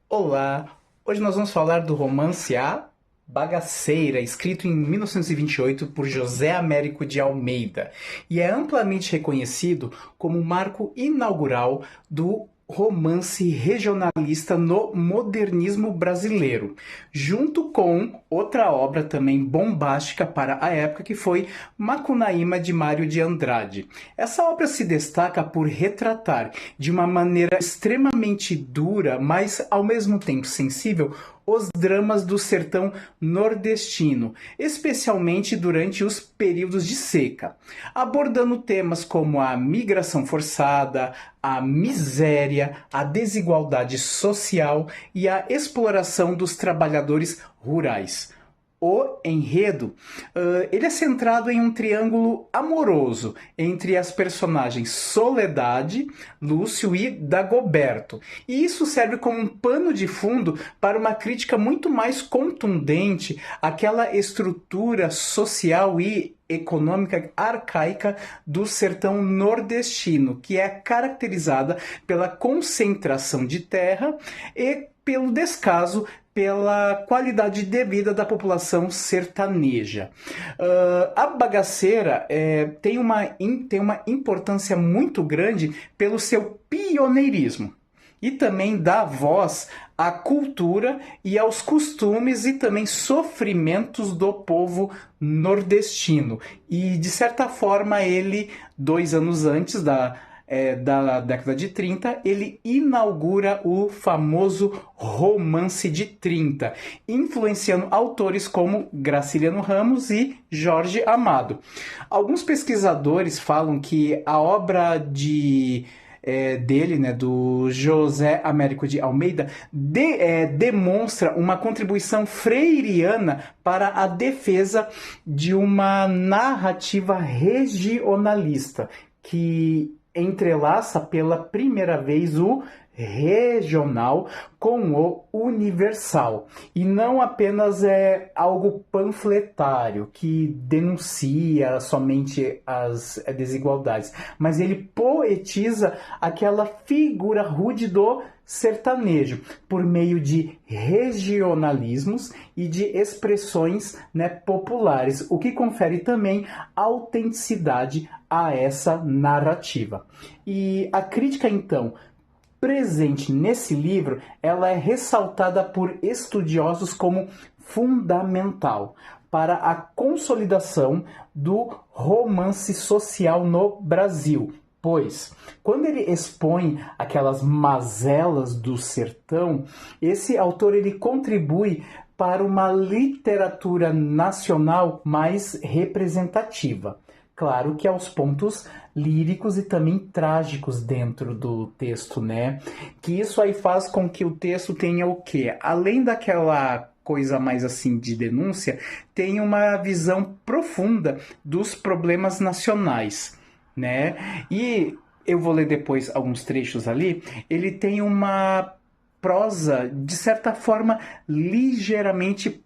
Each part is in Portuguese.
Olá! Hoje nós vamos falar do romance A Bagaceira, escrito em 1928 por José Américo de Almeida, e é amplamente reconhecido como o marco inaugural do romance regionalista no modernismo brasileiro, junto com outra obra também bombástica para a época, que foi Macunaíma, de Mário de Andrade. Essa obra se destaca por retratar de uma maneira extremamente dura, mas ao mesmo tempo sensível, os dramas do sertão nordestino, especialmente durante os períodos de seca, abordando temas como a migração forçada, a miséria, a desigualdade social e a exploração dos trabalhadores rurais. O enredo, ele é centrado em um triângulo amoroso entre as personagens Soledade, Lúcio e Dagoberto. E isso serve como um pano de fundo para uma crítica muito mais contundente àquela estrutura social e econômica arcaica do sertão nordestino, que é caracterizada pela concentração de terra e pelo descaso pela qualidade de vida da população sertaneja. A bagaceira tem uma importância muito grande pelo seu pioneirismo e também dá voz à cultura e aos costumes e também sofrimentos do povo nordestino. E, de certa forma, ele, 2 anos antes da década de 30, ele inaugura o famoso romance de 30, influenciando autores como Graciliano Ramos e Jorge Amado. Alguns pesquisadores falam que a obra dele, né, do José Américo de Almeida, demonstra uma contribuição freiriana para a defesa de uma narrativa regionalista, que entrelaça pela primeira vez o regional com o universal, e não apenas é algo panfletário que denuncia somente as desigualdades, mas ele poetiza aquela figura rude do sertanejo por meio de regionalismos e de expressões, né, populares, o que confere também autenticidade a essa narrativa. E a crítica, então, presente nesse livro, ela é ressaltada por estudiosos como fundamental para a consolidação do romance social no Brasil. Pois, quando ele expõe aquelas mazelas do sertão, esse autor ele contribui para uma literatura nacional mais representativa. Claro que aos pontos líricos e também trágicos dentro do texto, né? Que isso aí faz com que o texto tenha o quê? Além daquela coisa mais assim de denúncia, tem uma visão profunda dos problemas nacionais, né? E eu vou ler depois alguns trechos ali. Ele tem uma prosa, de certa forma, ligeiramente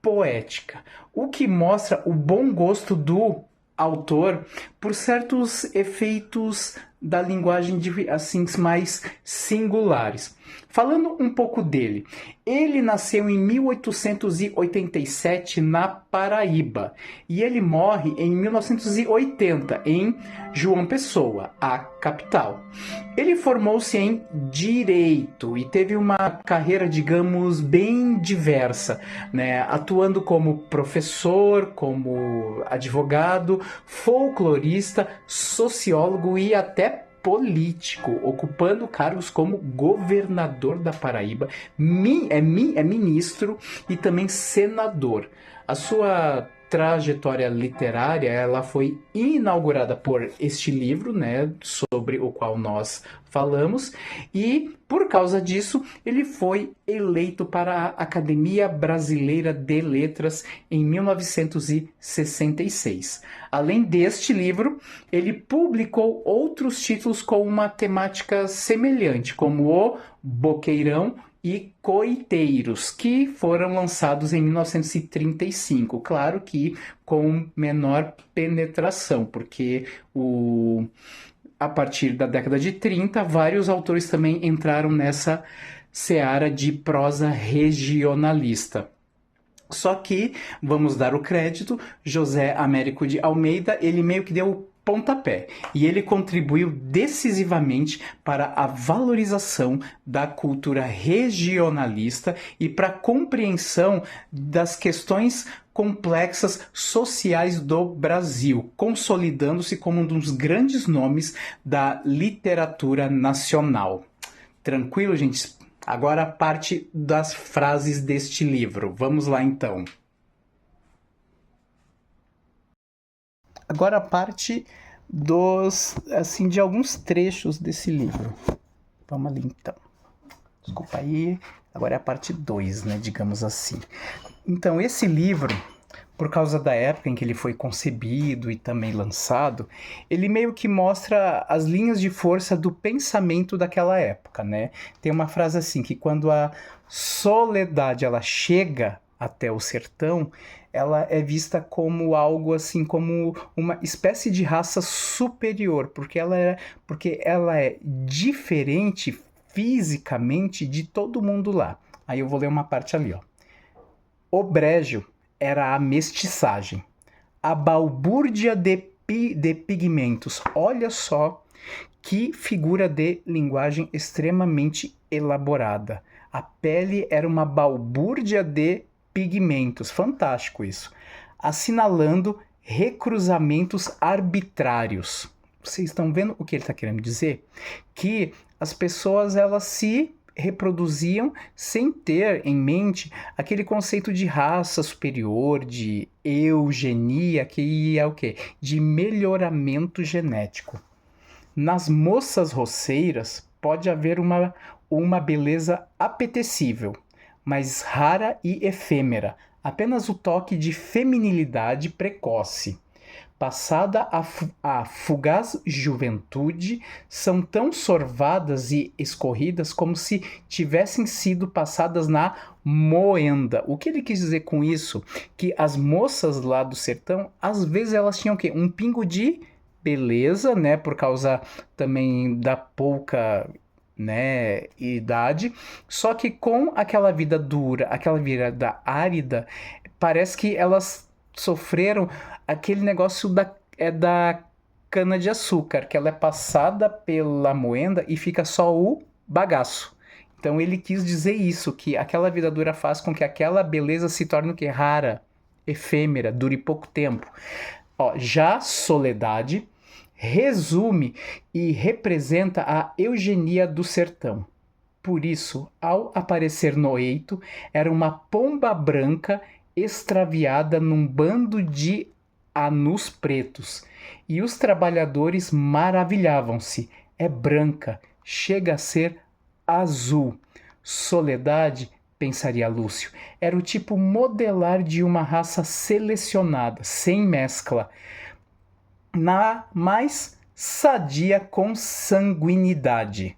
poética, o que mostra o bom gosto do autor por certos efeitos da linguagem assim mais singulares. Falando um pouco dele, ele nasceu em 1887 na Paraíba e ele morre em 1980 em João Pessoa, a capital. Ele formou-se em Direito e teve uma carreira, digamos, bem diversa, né? Atuando como professor, como advogado, folclorista, sociólogo e até político, ocupando cargos como governador da Paraíba, ministro e também senador. A sua trajetória literária, ela foi inaugurada por este livro, né, sobre o qual nós falamos, e por causa disso ele foi eleito para a Academia Brasileira de Letras em 1966. Além deste livro, ele publicou outros títulos com uma temática semelhante, como O Boqueirão e Coiteiros, que foram lançados em 1935. Claro que com menor penetração, porque a partir da década de 30, vários autores também entraram nessa seara de prosa regionalista. Só que, vamos dar o crédito, José Américo de Almeida, ele meio que deu o pontapé, e ele contribuiu decisivamente para a valorização da cultura regionalista e para a compreensão das questões complexas sociais do Brasil, consolidando-se como um dos grandes nomes da literatura nacional. Tranquilo, gente? Agora a parte das frases deste livro. Vamos lá, então. Agora a parte de alguns trechos desse livro. Vamos ali, então. Desculpa aí. Agora é a parte 2, né? Digamos assim. Então, esse livro, por causa da época em que ele foi concebido e também lançado, ele meio que mostra as linhas de força do pensamento daquela época, né? Tem uma frase assim, que quando a soledade ela chega até o sertão, ela é vista como algo assim, como uma espécie de raça superior, porque ela é diferente fisicamente de todo mundo lá. Aí eu vou ler uma parte ali, ó. O brejo era a mestiçagem, a balbúrdia de pigmentos. Olha só que figura de linguagem extremamente elaborada. A pele era uma balbúrdia de pigmentos. Fantástico isso. Assinalando recruzamentos arbitrários. Vocês estão vendo o que ele está querendo dizer? Que as pessoas elas se reproduziam sem ter em mente aquele conceito de raça superior, de eugenia, que é o quê? De melhoramento genético. Nas moças roceiras pode haver uma beleza apetecível, mas rara e efêmera, apenas o toque de feminilidade precoce. Passada a fugaz juventude, são tão sorvadas e escorridas como se tivessem sido passadas na moenda. O que ele quis dizer com isso? Que as moças lá do sertão, às vezes elas tinham o quê? Um pingo de beleza, né? Por causa também da pouca, né, idade. Só que com aquela vida dura, aquela vida árida, parece que elas sofreram aquele negócio da cana-de-açúcar, que ela é passada pela moenda e fica só o bagaço. Então ele quis dizer isso, que aquela vida dura faz com que aquela beleza se torne o que? Rara, efêmera, dure pouco tempo. Ó, já soledade resume e representa a eugenia do sertão. Por isso, ao aparecer no eito, era uma pomba branca extraviada num bando de anus pretos, e os trabalhadores maravilhavam-se. É branca, chega a ser azul. Soledade, pensaria Lúcio, era o tipo modelar de uma raça selecionada, sem mescla, na mais sadia consanguinidade.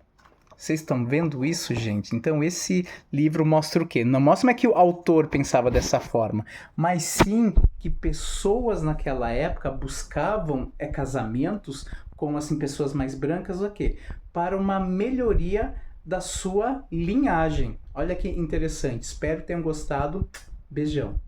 Vocês estão vendo isso, gente? Então esse livro mostra o quê? Não mostra que o autor pensava dessa forma, mas sim que pessoas naquela época buscavam casamentos com assim, pessoas mais brancas o quê? Para uma melhoria da sua linhagem. Olha que interessante. Espero que tenham gostado. Beijão.